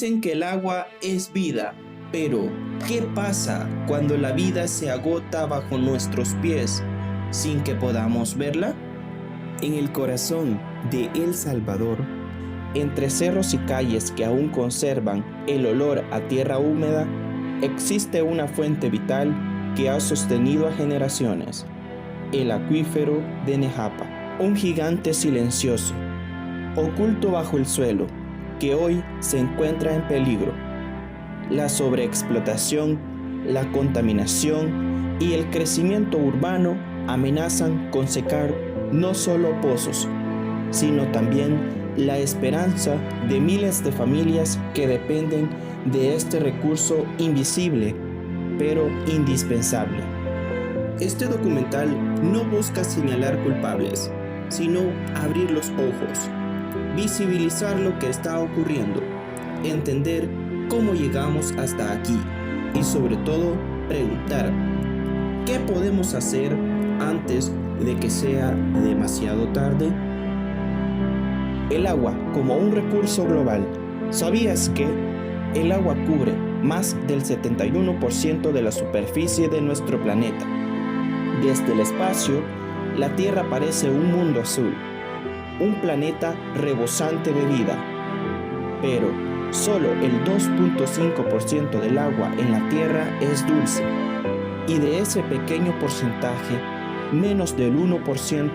Dicen que el agua es vida, pero ¿qué pasa cuando la vida se agota bajo nuestros pies sin que podamos verla? En el corazón de El Salvador, entre cerros y calles que aún conservan el olor a tierra húmeda, existe una fuente vital que ha sostenido a generaciones: el acuífero de Nejapa, un gigante silencioso, oculto bajo el suelo, que hoy se encuentra en peligro. La sobreexplotación, la contaminación y el crecimiento urbano amenazan con secar no solo pozos, sino también la esperanza de miles de familias que dependen de este recurso invisible, pero indispensable. Este documental no busca señalar culpables, sino abrir los ojos, visibilizar lo que está ocurriendo, entender cómo llegamos hasta aquí y sobre todo preguntar ¿qué podemos hacer antes de que sea demasiado tarde? El agua como un recurso global. ¿Sabías que el agua cubre más del 71% de la superficie de nuestro planeta? Desde el espacio, la Tierra parece un mundo azul, un planeta rebosante de vida, pero solo el 2.5% del agua en la Tierra es dulce, y de ese pequeño porcentaje, menos del 1%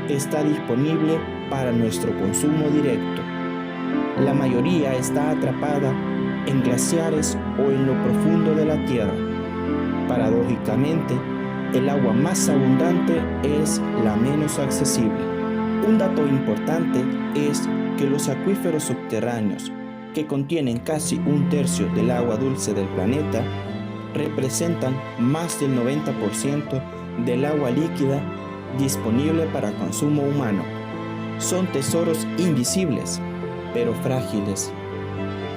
está disponible para nuestro consumo directo. La mayoría está atrapada en glaciares o en lo profundo de la Tierra. Paradójicamente, el agua más abundante es la menos accesible. Un dato importante es que los acuíferos subterráneos, que contienen casi un tercio del agua dulce del planeta, representan más del 90% del agua líquida disponible para consumo humano. Son tesoros invisibles, pero frágiles.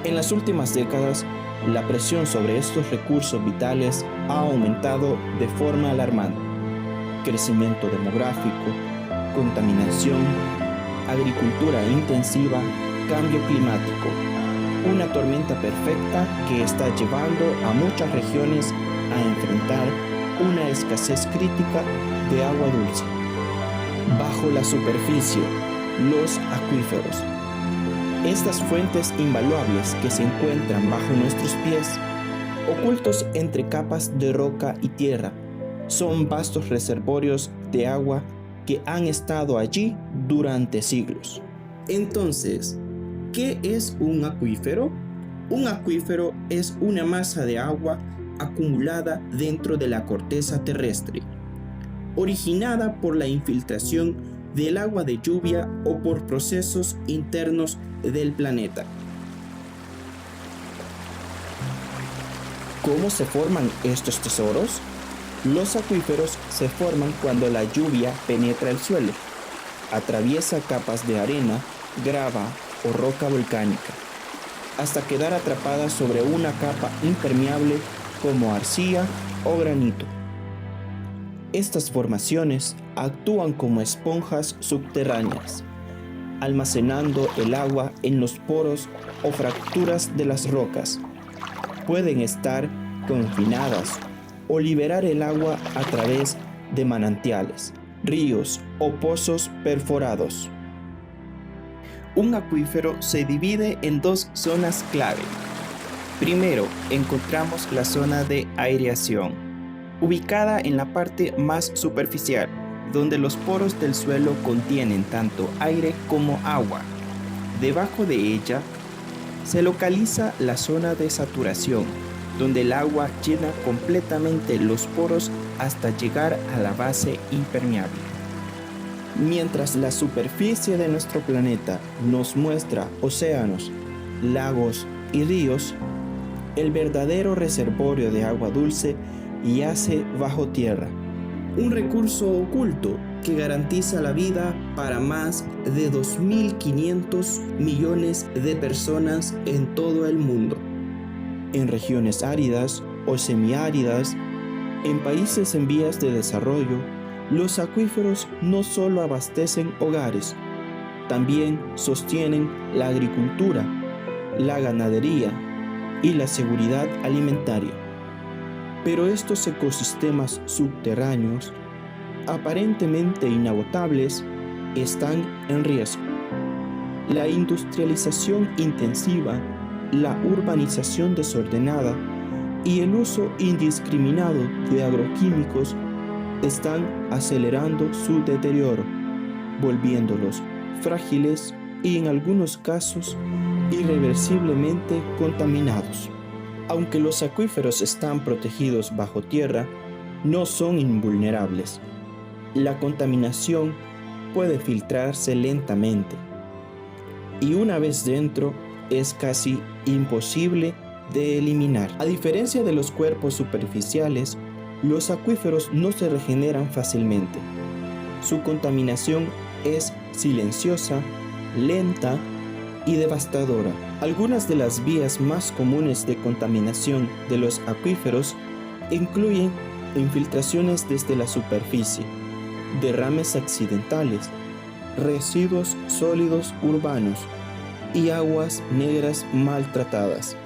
En las últimas décadas, la presión sobre estos recursos vitales ha aumentado de forma alarmante. Crecimiento demográfico, contaminación, agricultura intensiva, cambio climático. Una tormenta perfecta que está llevando a muchas regiones a enfrentar una escasez crítica de agua dulce. Bajo la superficie, los acuíferos. Estas fuentes invaluables que se encuentran bajo nuestros pies, ocultos entre capas de roca y tierra, son vastos reservorios de agua que han estado allí durante siglos. Entonces, ¿qué es un acuífero? Un acuífero es una masa de agua acumulada dentro de la corteza terrestre, originada por la infiltración del agua de lluvia o por procesos internos del planeta. ¿Cómo se forman estos tesoros? Los acuíferos se forman cuando la lluvia penetra el suelo, atraviesa capas de arena, grava o roca volcánica, hasta quedar atrapada sobre una capa impermeable como arcilla o granito. Estas formaciones actúan como esponjas subterráneas, almacenando el agua en los poros o fracturas de las rocas. Pueden estar confinadas o liberar el agua a través de manantiales, ríos o pozos perforados. Un acuífero se divide en dos zonas clave. Primero, encontramos la zona de aireación, ubicada en la parte más superficial, donde los poros del suelo contienen tanto aire como agua. Debajo de ella se localiza la zona de saturación, donde el agua llena completamente los poros hasta llegar a la base impermeable. Mientras la superficie de nuestro planeta nos muestra océanos, lagos y ríos, el verdadero reservorio de agua dulce yace bajo tierra, un recurso oculto que garantiza la vida para más de 2.500 millones de personas en todo el mundo. En regiones áridas o semiáridas, en países en vías de desarrollo, los acuíferos no solo abastecen hogares, también sostienen la agricultura, la ganadería y la seguridad alimentaria. Pero estos ecosistemas subterráneos, aparentemente inagotables, están en riesgo. La industrialización intensiva, la urbanización desordenada y el uso indiscriminado de agroquímicos están acelerando su deterioro, volviéndolos frágiles y en algunos casos irreversiblemente contaminados. Aunque los acuíferos están protegidos bajo tierra, no son invulnerables. La contaminación puede filtrarse lentamente y una vez dentro es casi imposible de eliminar. A diferencia de los cuerpos superficiales, los acuíferos no se regeneran fácilmente. Su contaminación es silenciosa, lenta y devastadora. Algunas de las vías más comunes de contaminación de los acuíferos incluyen infiltraciones desde la superficie, derrames accidentales, residuos sólidos urbanos y aguas negras maltratadas.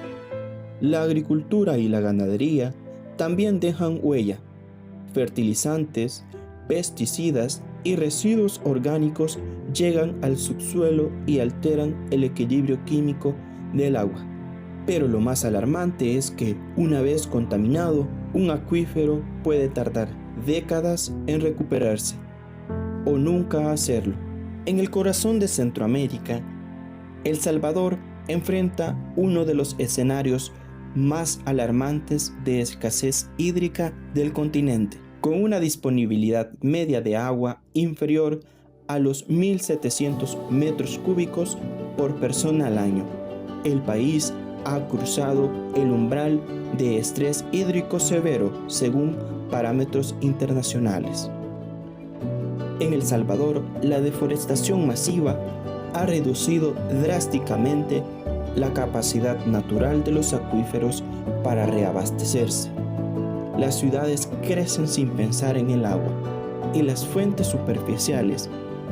La agricultura y la ganadería también dejan huella. Fertilizantes, pesticidas y residuos orgánicos llegan al subsuelo y alteran el equilibrio químico del agua. Pero lo más alarmante es que, una vez contaminado, un acuífero puede tardar décadas en recuperarse, o nunca hacerlo. En el corazón de Centroamérica, El Salvador enfrenta uno de los escenarios más alarmantes de escasez hídrica del continente, con una disponibilidad media de agua inferior a los 1.700 metros cúbicos por persona al año. El país ha cruzado el umbral de estrés hídrico severo según parámetros internacionales. En El Salvador, la deforestación masiva ha reducido drásticamente la capacidad natural de los acuíferos para reabastecerse. Las ciudades crecen sin pensar en el agua, y las fuentes superficiales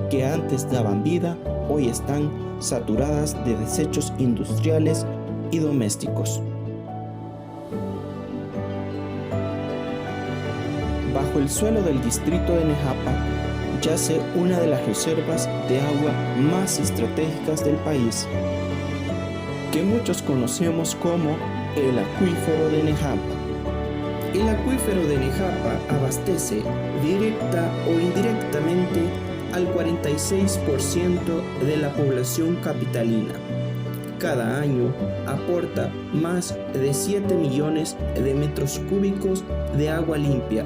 que antes daban vida hoy están saturadas de desechos industriales y domésticos. Bajo el suelo del distrito de Nejapa yace una de las reservas de agua más estratégicas del país, que muchos conocemos como el acuífero de Nejapa. El acuífero de Nejapa abastece directa o indirectamente al 46% de la población capitalina. Cada año aporta más de 7 millones de metros cúbicos de agua limpia,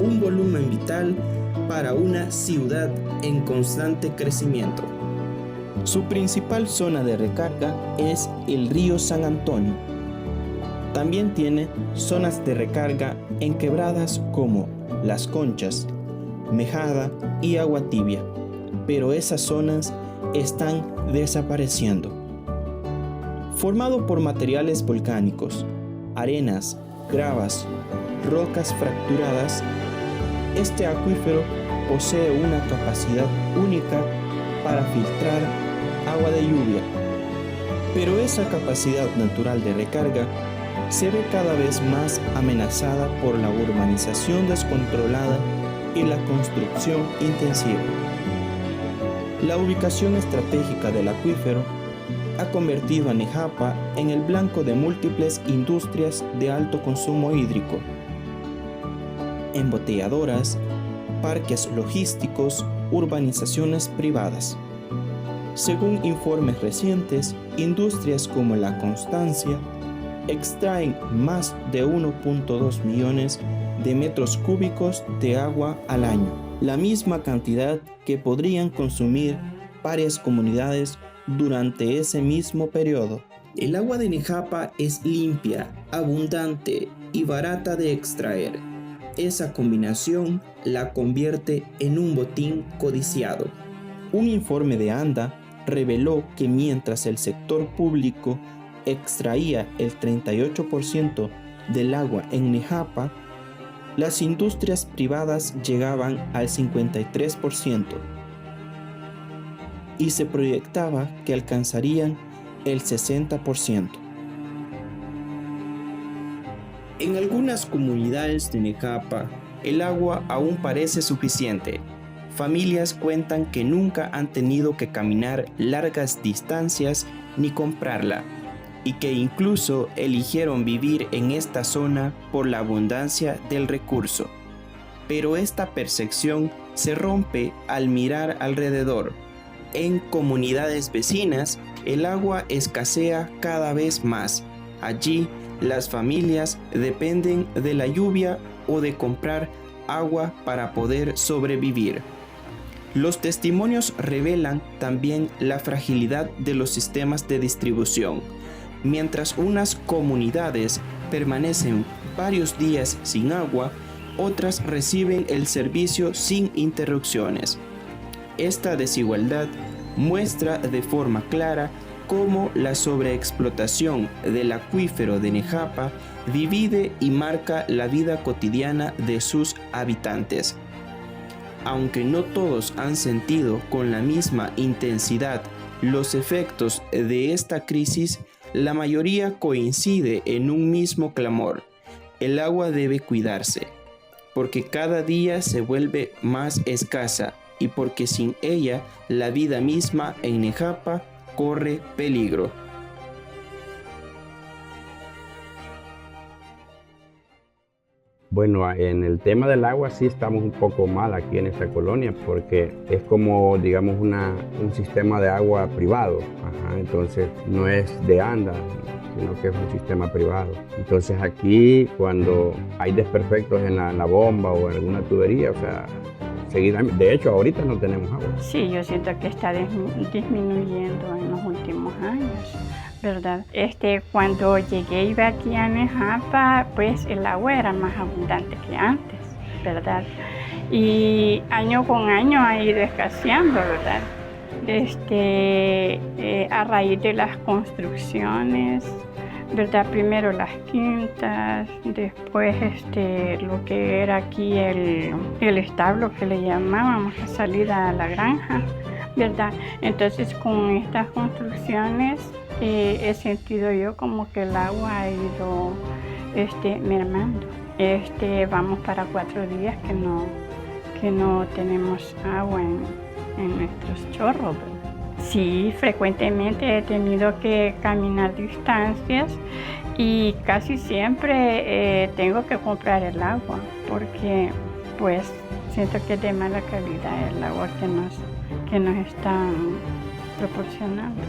un volumen vital para una ciudad en constante crecimiento. Su principal zona de recarga es el río San Antonio. También tiene zonas de recarga en quebradas como Las Conchas, Mejada y Agua Tibia, pero esas zonas están desapareciendo. Formado por materiales volcánicos, arenas, gravas, rocas fracturadas, este acuífero posee una capacidad única para filtrar agua de lluvia, pero esa capacidad natural de recarga se ve cada vez más amenazada por la urbanización descontrolada y la construcción intensiva. La ubicación estratégica del acuífero ha convertido a Nejapa en el blanco de múltiples industrias de alto consumo hídrico, embotelladoras, parques logísticos, urbanizaciones privadas. Según informes recientes, industrias como La Constancia extraen más de 1.2 millones de metros cúbicos de agua al año, la misma cantidad que podrían consumir varias comunidades durante ese mismo periodo. El agua de Nejapa es limpia, abundante y barata de extraer. Esa combinación la convierte en un botín codiciado. Un informe de ANDA reveló que mientras el sector público extraía el 38% del agua en Nejapa, las industrias privadas llegaban al 53% y se proyectaba que alcanzarían el 60%. En algunas comunidades de Necapa, el agua aún parece suficiente. Familias cuentan que nunca han tenido que caminar largas distancias ni comprarla, y que incluso eligieron vivir en esta zona por la abundancia del recurso. Pero esta percepción se rompe al mirar alrededor. En comunidades vecinas, el agua escasea cada vez más. Allí, las familias dependen de la lluvia o de comprar agua para poder sobrevivir. Los testimonios revelan también la fragilidad de los sistemas de distribución. Mientras unas comunidades permanecen varios días sin agua, otras reciben el servicio sin interrupciones. Esta desigualdad muestra de forma clara cómo la sobreexplotación del acuífero de Necapa divide y marca la vida cotidiana de sus habitantes. Aunque no todos han sentido con la misma intensidad los efectos de esta crisis, la mayoría coincide en un mismo clamor: el agua debe cuidarse, porque cada día se vuelve más escasa y porque sin ella la vida misma en Necapa corre peligro. Bueno, en el tema del agua sí estamos un poco mal aquí en esta colonia porque es como, digamos, un sistema de agua privado. Entonces no es de ANDA, sino que es un sistema privado. Entonces aquí cuando hay desperfectos en la bomba o en alguna tubería, o sea, seguidamente, de hecho ahorita no tenemos agua. Sí, yo siento que está disminuyendo en los últimos años, ¿verdad? Cuando llegué iba aquí a Necapa, pues el agua era más abundante que antes, ¿verdad? Y año con año ha ido escaseando, ¿verdad? A raíz de las construcciones, ¿verdad? Primero las quintas, después lo que era aquí el establo que le llamábamos, la salida a la granja, ¿verdad? Entonces con estas construcciones he sentido yo como que el agua ha ido mermando. Vamos para 4 días que no tenemos agua en nuestros chorros, ¿verdad? Sí, frecuentemente he tenido que caminar distancias y casi siempre tengo que comprar el agua porque pues siento que es de mala calidad el agua que nos están proporcionando.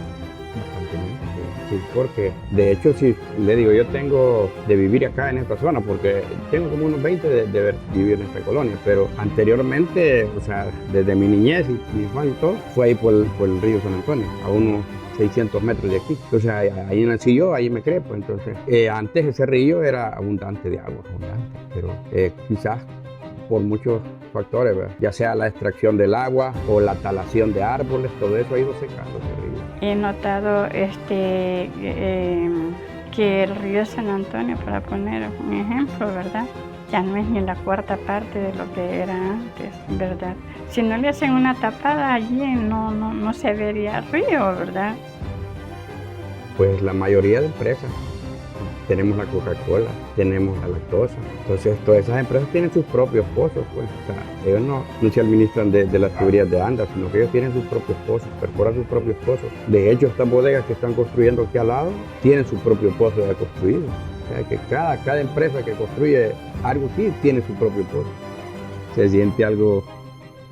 Sí, porque de hecho si le digo, yo tengo de vivir acá en esta zona porque tengo como unos 20 de vivir en esta colonia, pero anteriormente, o sea, desde mi niñez y mi infancia y todo, fue ahí por el río San Antonio, a unos 600 metros de aquí. Entonces ahí nací yo, ahí me creé, pues entonces antes ese río era abundante de agua, pero quizás por muchos factores, ¿verdad? Ya sea la extracción del agua o la talación de árboles, todo eso ha ido secando ese río. He notado que el río San Antonio, para poner un ejemplo, ¿verdad? Ya no es ni la cuarta parte de lo que era antes, ¿verdad? Si no le hacen una tapada allí, no se vería el río, ¿verdad? Pues la mayoría de empresas. Tenemos la Coca-Cola, tenemos la lactosa. Entonces, todas esas empresas tienen sus propios pozos, pues. O sea, ellos no se administran de las tuberías de ANDA, sino que ellos tienen sus propios pozos, perforan sus propios pozos. De hecho, estas bodegas que están construyendo aquí al lado tienen su propio pozo ya construido. O sea, que cada empresa que construye algo así tiene su propio pozo. Se siente algo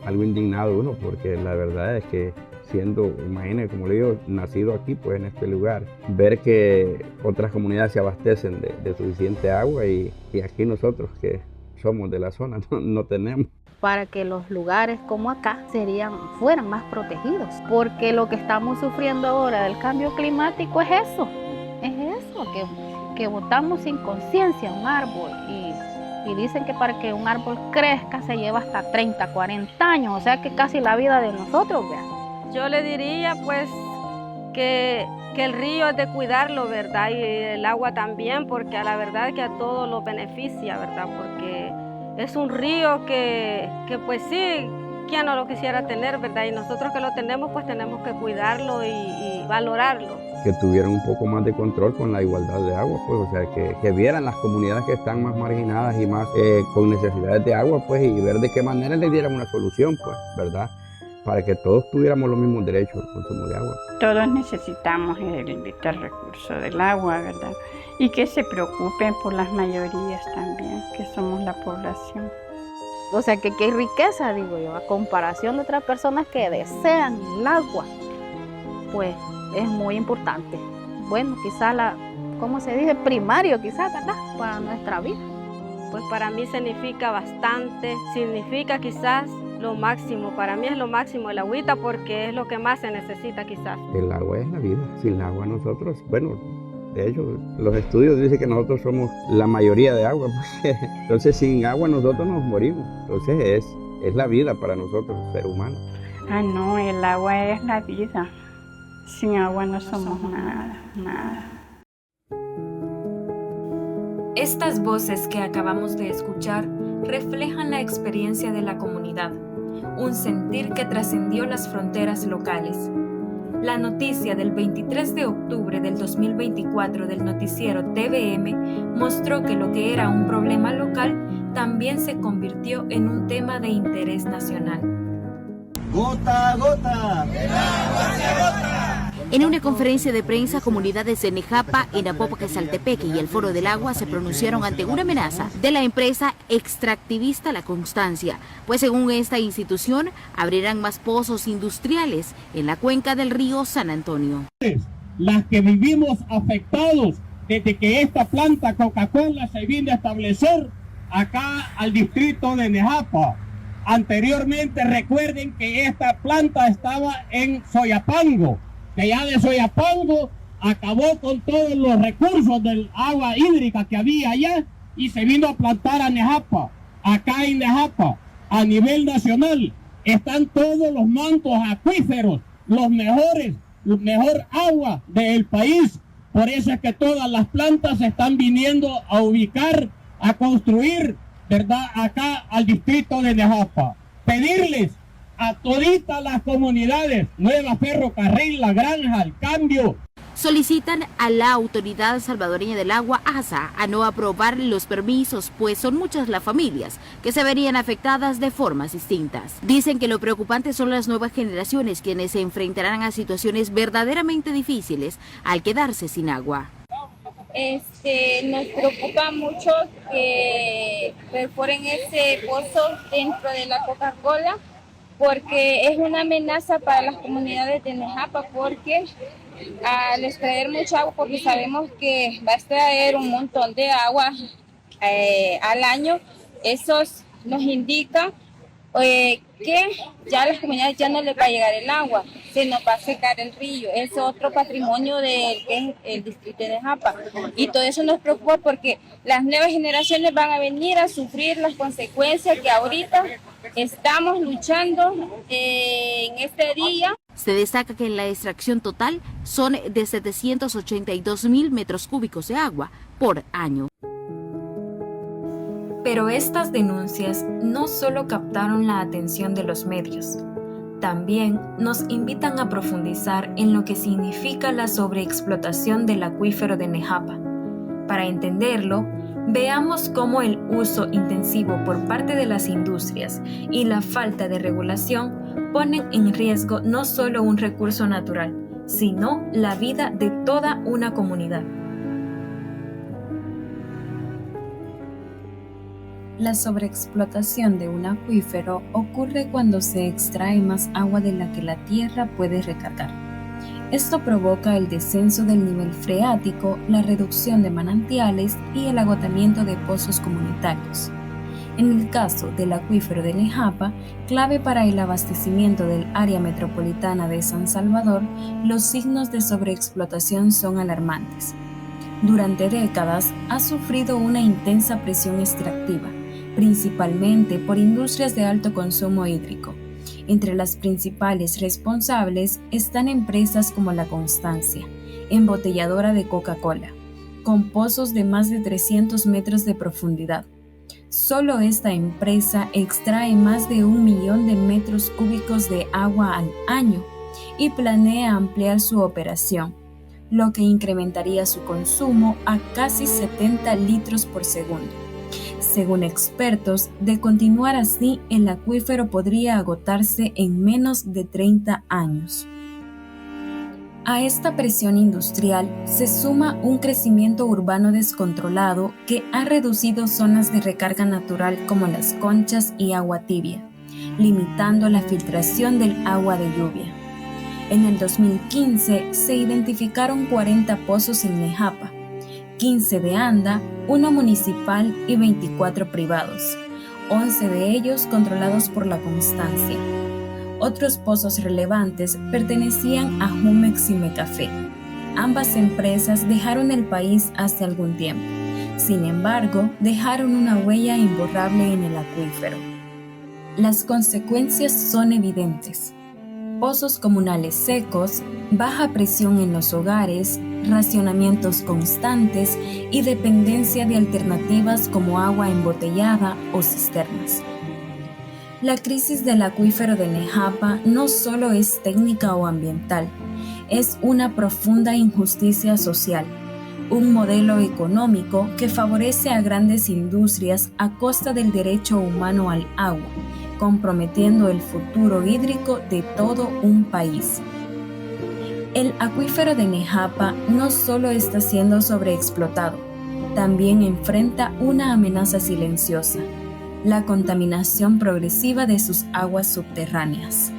indignado uno, porque la verdad es que imagínense, como le digo, nacido aquí, pues en este lugar, ver que otras comunidades se abastecen de suficiente agua y aquí nosotros que somos de la zona no tenemos. Para que los lugares como acá fueran más protegidos, porque lo que estamos sufriendo ahora del cambio climático es eso, que botamos sin conciencia un árbol y dicen que para que un árbol crezca se lleva hasta 30, 40 años, o sea que casi la vida de nosotros, vean. Yo le diría pues que el río es de cuidarlo, ¿verdad? Y el agua también, porque a la verdad que a todos los beneficia, ¿verdad? Porque es un río que pues sí, ¿quién no lo quisiera tener, verdad? Y nosotros que lo tenemos, pues tenemos que cuidarlo y valorarlo. que tuvieran un poco más de control con la igualdad de agua, pues, o sea, que vieran las comunidades que están más marginadas y más con necesidades de agua, pues, y ver de qué manera les dieran una solución, pues, ¿verdad? Para que todos tuviéramos los mismos derechos al consumo de agua. Todos necesitamos el recurso del agua, ¿verdad? Y que se preocupen por las mayorías también, que somos la población. O sea, que hay riqueza, digo yo, a comparación de otras personas que desean el agua, pues es muy importante. Bueno, quizá ¿cómo se dice? Primario, quizá, ¿verdad? Para nuestra vida. Pues para mí significa bastante, significa quizás lo máximo, para mí es lo máximo el agüita porque es lo que más se necesita quizás. El agua es la vida, sin el agua nosotros, bueno, de hecho los estudios dicen que nosotros somos la mayoría de agua, porque entonces sin agua nosotros nos morimos, entonces es la vida para nosotros, ser humanos. Ah, no, el agua es la vida, sin agua no somos nada. Estas voces que acabamos de escuchar reflejan la experiencia de la comunidad, un sentir que trascendió las fronteras locales. La noticia del 23 de octubre del 2024 del noticiero TVM mostró que lo que era un problema local también se convirtió en un tema de interés nacional. Gota a gota, el agua se agota. En una conferencia de prensa, comunidades de Nejapa, en Apopaquezaltepeque y el Foro del Agua se pronunciaron ante una amenaza de la empresa extractivista La Constancia, pues según esta institución, abrirán más pozos industriales en la cuenca del río San Antonio. Las que vivimos afectados desde que esta planta Coca-Cola se vino a establecer acá al distrito de Nejapa. Anteriormente recuerden que esta planta estaba en Soyapango, que ya de Soyapango acabó con todos los recursos del agua hídrica que había allá y se vino a plantar a Nejapa. Acá en Nejapa, a nivel nacional, están todos los mantos acuíferos, los mejor agua del país. Por eso es que todas las plantas se están viniendo a ubicar, a construir, ¿verdad?, acá al distrito de Nejapa. Pedirles a toditas las comunidades, Nueva Ferrocarril, La Granja, El Cambio. Solicitan a la Autoridad Salvadoreña del Agua, ASA, a no aprobar los permisos, pues son muchas las familias que se verían afectadas de formas distintas. Dicen que lo preocupante son las nuevas generaciones quienes se enfrentarán a situaciones verdaderamente difíciles al quedarse sin agua. Nos preocupa mucho que perforen ese pozo dentro de la Coca-Cola, porque es una amenaza para las comunidades de Nejapa, porque al extraer mucha agua, porque sabemos que va a extraer un montón de agua al año, eso nos indica que ya a las comunidades ya no les va a llegar el agua, se nos va a secar el río, es otro patrimonio del el distrito de Nejapa. Y todo eso nos preocupa porque las nuevas generaciones van a venir a sufrir las consecuencias que ahorita estamos luchando en este día. Se destaca que en la extracción total son de 782,000 metros cúbicos de agua por año. Pero estas denuncias no solo captaron la atención de los medios, también nos invitan a profundizar en lo que significa la sobreexplotación del acuífero de Nejapa. Para entenderlo, veamos cómo el uso intensivo por parte de las industrias y la falta de regulación ponen en riesgo no solo un recurso natural, sino la vida de toda una comunidad. La sobreexplotación de un acuífero ocurre cuando se extrae más agua de la que la tierra puede recargar. Esto provoca el descenso del nivel freático, la reducción de manantiales y el agotamiento de pozos comunitarios. En el caso del acuífero de Nejapa, clave para el abastecimiento del área metropolitana de San Salvador, los signos de sobreexplotación son alarmantes. Durante décadas ha sufrido una intensa presión extractiva, principalmente por industrias de alto consumo hídrico. Entre las principales responsables están empresas como La Constancia, embotelladora de Coca-Cola, con pozos de más de 300 metros de profundidad. Solo esta empresa extrae más de 1 millón de metros cúbicos de agua al año y planea ampliar su operación. lo que incrementaría su consumo a casi 70 litros por segundo. Según expertos, de continuar así, el acuífero podría agotarse en menos de 30 años. A esta presión industrial se suma un crecimiento urbano descontrolado que ha reducido zonas de recarga natural como las conchas y agua tibia, limitando la filtración del agua de lluvia. En el 2015 se identificaron 40 pozos en Nejapa, 15 de ANDA, 1 municipal y 24 privados, 11 de ellos controlados por La Constancia. Otros pozos relevantes pertenecían a Jumex y Mecafé. Ambas empresas dejaron el país hace algún tiempo. Sin embargo, dejaron una huella imborrable en el acuífero. Las consecuencias son evidentes. Pozos comunales secos, baja presión en los hogares, racionamientos constantes y dependencia de alternativas como agua embotellada o cisternas. La crisis del acuífero de Nejapa no solo es técnica o ambiental, es una profunda injusticia social, un modelo económico que favorece a grandes industrias a costa del derecho humano al agua, comprometiendo el futuro hídrico de todo un país. El acuífero de Nejapa no solo está siendo sobreexplotado, también enfrenta una amenaza silenciosa: la contaminación progresiva de sus aguas subterráneas.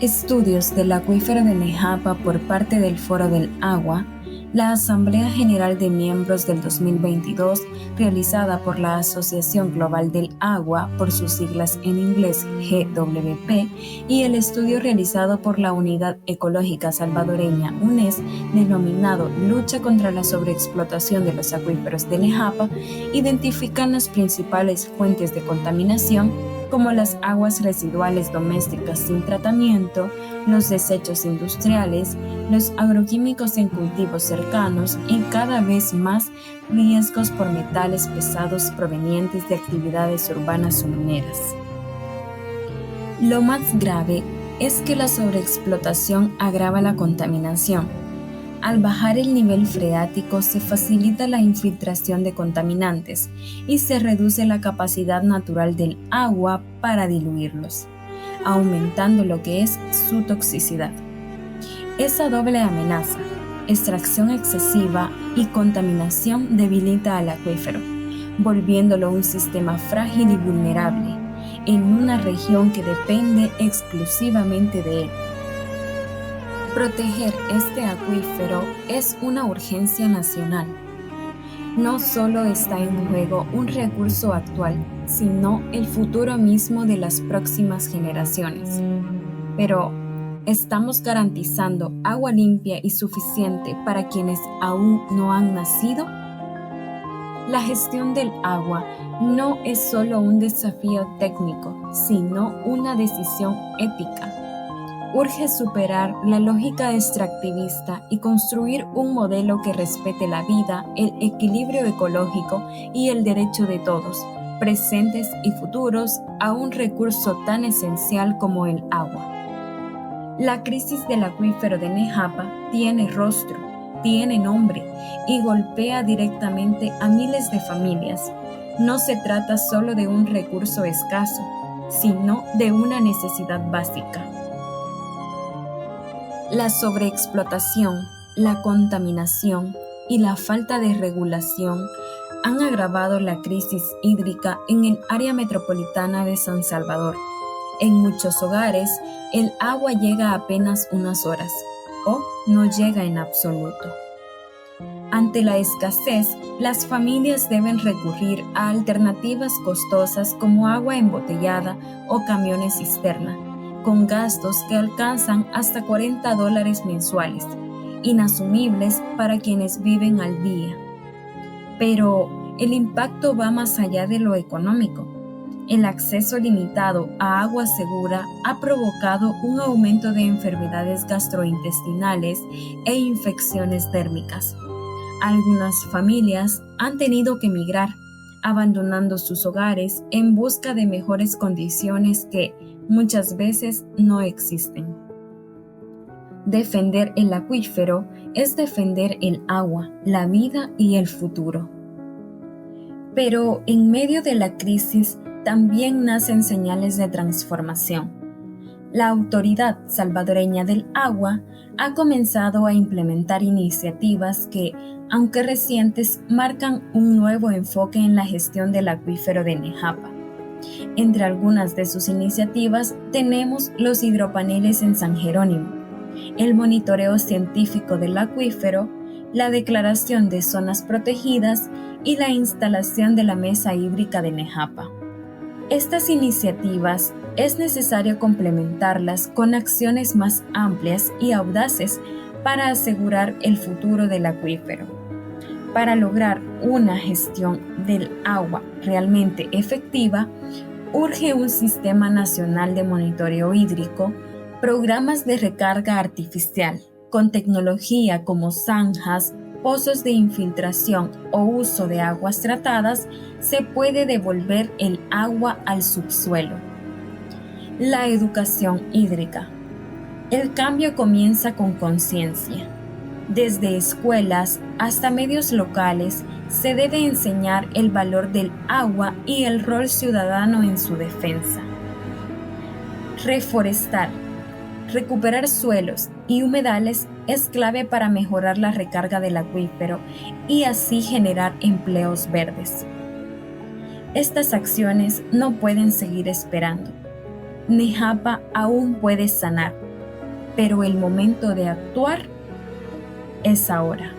Estudios del acuífero de Nejapa por parte del Foro del Agua, la Asamblea General de Miembros del 2022, realizada por la Asociación Global del Agua, por sus siglas en inglés GWP, y el estudio realizado por la Unidad Ecológica Salvadoreña UNES, denominado Lucha contra la sobreexplotación de los acuíferos de Nejapa, identifican las principales fuentes de contaminación, como las aguas residuales domésticas sin tratamiento, los desechos industriales, los agroquímicos en cultivos cercanos y cada vez más riesgos por metales pesados provenientes de actividades urbanas o mineras. Lo más grave es que la sobreexplotación agrava la contaminación. Al bajar el nivel freático se facilita la infiltración de contaminantes y se reduce la capacidad natural del agua para diluirlos, aumentando lo que es su toxicidad. Esa doble amenaza, extracción excesiva y contaminación, debilita al acuífero, volviéndolo un sistema frágil y vulnerable en una región que depende exclusivamente de él. Proteger este acuífero es una urgencia nacional. No solo está en juego un recurso actual, sino el futuro mismo de las próximas generaciones. Pero, ¿estamos garantizando agua limpia y suficiente para quienes aún no han nacido? La gestión del agua no es solo un desafío técnico, sino una decisión ética. Urge superar la lógica extractivista y construir un modelo que respete la vida, el equilibrio ecológico y el derecho de todos, presentes y futuros, a un recurso tan esencial como el agua. La crisis del acuífero de Nejapa tiene rostro, tiene nombre y golpea directamente a miles de familias. No se trata solo de un recurso escaso, sino de una necesidad básica. La sobreexplotación, la contaminación y la falta de regulación han agravado la crisis hídrica en el área metropolitana de San Salvador. En muchos hogares, el agua llega apenas unas horas o no llega en absoluto. Ante la escasez, las familias deben recurrir a alternativas costosas como agua embotellada o camiones cisterna, con gastos que alcanzan hasta $40 mensuales, inasumibles para quienes viven al día. Pero el impacto va más allá de lo económico. El acceso limitado a agua segura ha provocado un aumento de enfermedades gastrointestinales e infecciones térmicas. Algunas familias han tenido que emigrar, abandonando sus hogares en busca de mejores condiciones que muchas veces no existen. Defender el acuífero es defender el agua, la vida y el futuro. Pero en medio de la crisis también nacen señales de transformación. La Autoridad Salvadoreña del Agua ha comenzado a implementar iniciativas que, aunque recientes, marcan un nuevo enfoque en la gestión del acuífero de Nejapa. Entre algunas de sus iniciativas tenemos los hidropaneles en San Jerónimo, el monitoreo científico del acuífero, la declaración de zonas protegidas y la instalación de la mesa hídrica de Nejapa. Estas iniciativas es necesario complementarlas con acciones más amplias y audaces para asegurar el futuro del acuífero. Para lograr una gestión del agua realmente efectiva, urge un sistema nacional de monitoreo hídrico, programas de recarga artificial, con tecnología como zanjas, pozos de infiltración o uso de aguas tratadas, se puede devolver el agua al subsuelo. La educación hídrica. El cambio comienza con conciencia. Desde escuelas hasta medios locales se debe enseñar el valor del agua y el rol ciudadano en su defensa. Reforestar. Recuperar suelos y humedales es clave para mejorar la recarga del acuífero y así generar empleos verdes. Estas acciones no pueden seguir esperando. Nejapa aún puede sanar, pero el momento de actuar es ahora.